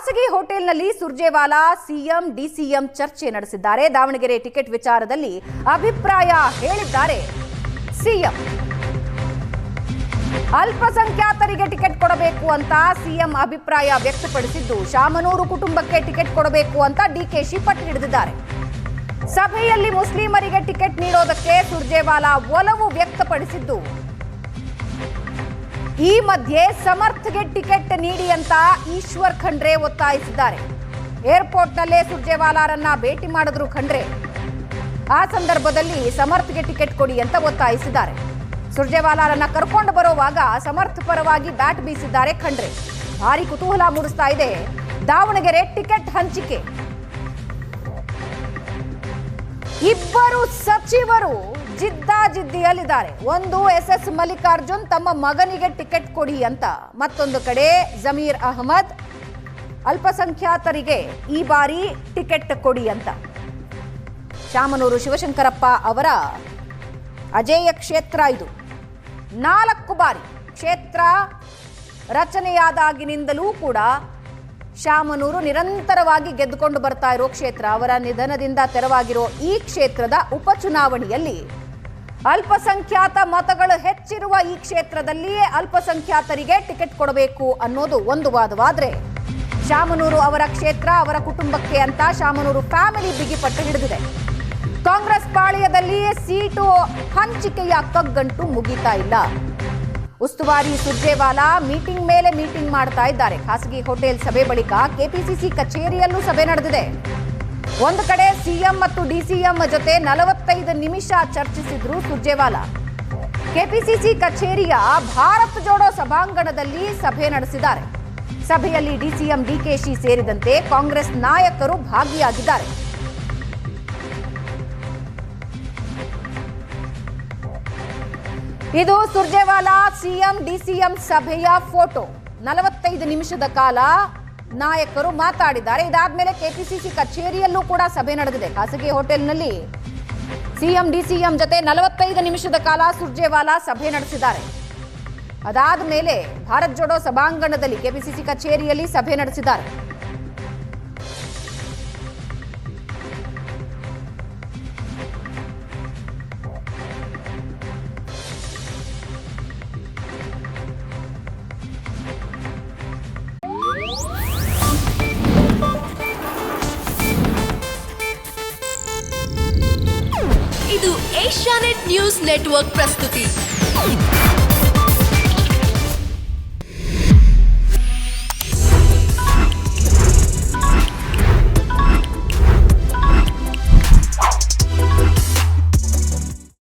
ಖಾಸಗಿ ಹೋಟೆಲ್ನಲ್ಲಿ Surjewala CM DCM ಚರ್ಚೆ ನಡೆಸಿದ್ದಾರೆ. ದಾವಣಗೆರೆ ಟಿಕೆಟ್ ವಿಚಾರದಲ್ಲಿ ಅಭಿಪ್ರಾಯ ಹೇಳಿದ್ದಾರೆ ಸಿಎಂ. ಅಲ್ಪಸಂಖ್ಯಾತರಿಗೆ ಟಿಕೆಟ್ ಕೊಡಬೇಕು ಅಂತ ಸಿಎಂ ಅಭಿಪ್ರಾಯ ವ್ಯಕ್ತಪಡಿಸಿದ್ದು, ಶಾಮನೂರು ಕುಟುಂಬಕ್ಕೆ ಟಿಕೆಟ್ ಕೊಡಬೇಕು ಅಂತ ಡಿಕೆಶಿ ಪಟ್ಟು ಹಿಡಿದಿದ್ದಾರೆ. ಸಭೆಯಲ್ಲಿ ಮುಸ್ಲಿಮರಿಗೆ ಟಿಕೆಟ್ ನೀಡೋದಕ್ಕೆ ಸುರ್ಜೇವಾಲಾ ಒಲವು ವ್ಯಕ್ತಪಡಿಸಿದ್ದು, ಈ ಮಧ್ಯೆ ಸಮರ್ಥ್ಗೆ ಟಿಕೆಟ್ ನೀಡಿ ಅಂತ ಈಶ್ವರ್ ಖಂಡ್ರೆ ಒತ್ತಾಯಿಸಿದ್ದಾರೆ. ಏರ್ಪೋರ್ಟ್ನಲ್ಲೇ ಸುರ್ಜೇವಾಲಾರನ್ನ ಭೇಟಿ ಮಾಡಿದ್ರು ಖಂಡ್ರೆ. ಆ ಸಂದರ್ಭದಲ್ಲಿ ಸಮರ್ಥ್ಗೆ ಟಿಕೆಟ್ ಕೊಡಿ ಅಂತ ಒತ್ತಾಯಿಸಿದ್ದಾರೆ. ಸುರ್ಜೇವಾಲಾರನ್ನ ಕರ್ಕೊಂಡು ಬರುವಾಗ ಸಮರ್ಥ್ ಪರವಾಗಿ ಬ್ಯಾಟ್ ಬೀಸಿದ್ದಾರೆ ಖಂಡ್ರೆ. ಭಾರಿ ಕುತೂಹಲ ಮೂಡಿಸ್ತಾ ಇದೆ ದಾವಣಗೆರೆ ಟಿಕೆಟ್ ಹಂಚಿಕೆ. ಇಬ್ಬರು ಸಚಿವರು ಜಿದ್ದಾಜಿದ್ದಿಯಲ್ಲಿದ್ದಾರೆ. ಒಂದು ಎಸ್ ಮಲ್ಲಿಕಾರ್ಜುನ್ ತಮ್ಮ ಮಗನಿಗೆ ಟಿಕೆಟ್ ಕೊಡಿ ಅಂತ, ಮತ್ತೊಂದು ಕಡೆ ಜಮೀರ್ ಅಹಮದ್ ಅಲ್ಪಸಂಖ್ಯಾತರಿಗೆ ಈ ಬಾರಿ ಟಿಕೆಟ್ ಕೊಡಿ ಅಂತ. ಶಾಮನೂರು ಶಿವಶಂಕರಪ್ಪ ಅವರ ಅಜೇಯ ಕ್ಷೇತ್ರ ಇದು. 4 ಬಾರಿ ಕ್ಷೇತ್ರ ರಚನೆಯಾದಾಗಿನಿಂದಲೂ ಕೂಡ ಶಾಮನೂರು ನಿರಂತರವಾಗಿ ಗೆದ್ದುಕೊಂಡು ಬರ್ತಾ ಇರೋ ಕ್ಷೇತ್ರ. ಅವರ ನಿಧನದಿಂದ ತೆರವಾಗಿರೋ ಈ ಕ್ಷೇತ್ರದ ಉಪಚುನಾವಣೆಯಲ್ಲಿ ಅಲ್ಪಸಂಖ್ಯಾತ ಮತಗಳು ಹೆಚ್ಚಿರುವ ಈ ಕ್ಷೇತ್ರದಲ್ಲಿಯೇ ಅಲ್ಪಸಂಖ್ಯಾತರಿಗೆ ಟಿಕೆಟ್ ಕೊಡಬೇಕು ಅನ್ನೋದು ಒಂದು ವಾದವಾದ್ರೆ, ಶಾಮನೂರು ಅವರ ಕ್ಷೇತ್ರ ಅವರ ಕುಟುಂಬಕ್ಕೆ ಅಂತ ಶಾಮನೂರು ಫ್ಯಾಮಿಲಿ ಬಿಗಿಪಟ್ಟು ಹಿಡಿದಿದೆ. ಕಾಂಗ್ರೆಸ್ ಪಾಳ್ಯದಲ್ಲಿಯೇ ಸೀಟು ಹಂಚಿಕೆಯ ಕಗ್ಗಂಟು ಮುಗಿತಾ ಇಲ್ಲ. ಉಸ್ತುವಾರಿ ಸುರ್ಜೇವಾಲಾ ಮೀಟಿಂಗ್ ಮೇಲೆ ಮೀಟಿಂಗ್ ಮಾಡ್ತಾ ಇದ್ದಾರೆ. ಖಾಸಗಿ ಹೋಟೆಲ್ ಸಭೆ ಬಳಿಕ ಕೆಪಿಸಿಸಿ ಕಚೇರಿಯಲ್ಲೂ ಸಭೆ ನಡೆದಿದೆ. ಒಂದು ಕಡೆ ಸಿಎಂ ಮತ್ತು ಡಿಸಿಎಂ ಜೊತೆ 45 ನಿಮಿಷ ಚರ್ಚಿಸಿದ್ರು ಸುರ್ಜೇವಾಲಾ. ಕೆಪಿಸಿಸಿ ಕಚೇರಿಯ ಭಾರತ್ ಜೋಡೋ ಸಭಾಂಗಣದಲ್ಲಿ ಸಭೆ ನಡೆಸಿದ್ದಾರೆ. ಸಭೆಯಲ್ಲಿ ಡಿಸಿಎಂ ಡಿಕೆಶಿ ಸೇರಿದಂತೆ ಕಾಂಗ್ರೆಸ್ ನಾಯಕರು ಭಾಗಿಯಾಗಿದ್ದಾರೆ. ಇದು ಸುರ್ಜೇವಾಲಾ ಸಿಎಂ ಡಿಸಿಎಂ ಸಭೆಯ ಫೋಟೋ. 45 ನಿಮಿಷದ ಕಾಲ ನಾಯಕರು ಮಾತಾಡಿದ್ದಾರೆ. ಇದಾದ್ಮೇಲೆ ಕೆಪಿಸಿಸಿ ಕಚೇರಿಯಲ್ಲೂ ಕೂಡ ಸಭೆ ನಡೆದಿದೆ. ಖಾಸಗಿ ಹೋಟೆಲ್ನಲ್ಲಿ ಸಿಎಂ ಡಿಸಿಎಂ ಜೊತೆ 45 ನಿಮಿಷದ ಕಾಲ ಸುರ್ಜೇವಾಲಾ ಸಭೆ ನಡೆಸಿದ್ದಾರೆ. ಅದಾದ ಮೇಲೆ ಭಾರತ್ ಜೋಡೋ ಸಭಾಂಗಣದಲ್ಲಿ ಕೆಪಿಸಿಸಿ ಕಚೇರಿಯಲ್ಲಿ ಸಭೆ ನಡೆಸಿದ್ದಾರೆ. ಇದು ಏಷ್ಯಾನೆಟ್ ನ್ಯೂಸ್ ನೆಟ್ವರ್ಕ್ ಪ್ರಸ್ತುತಿ.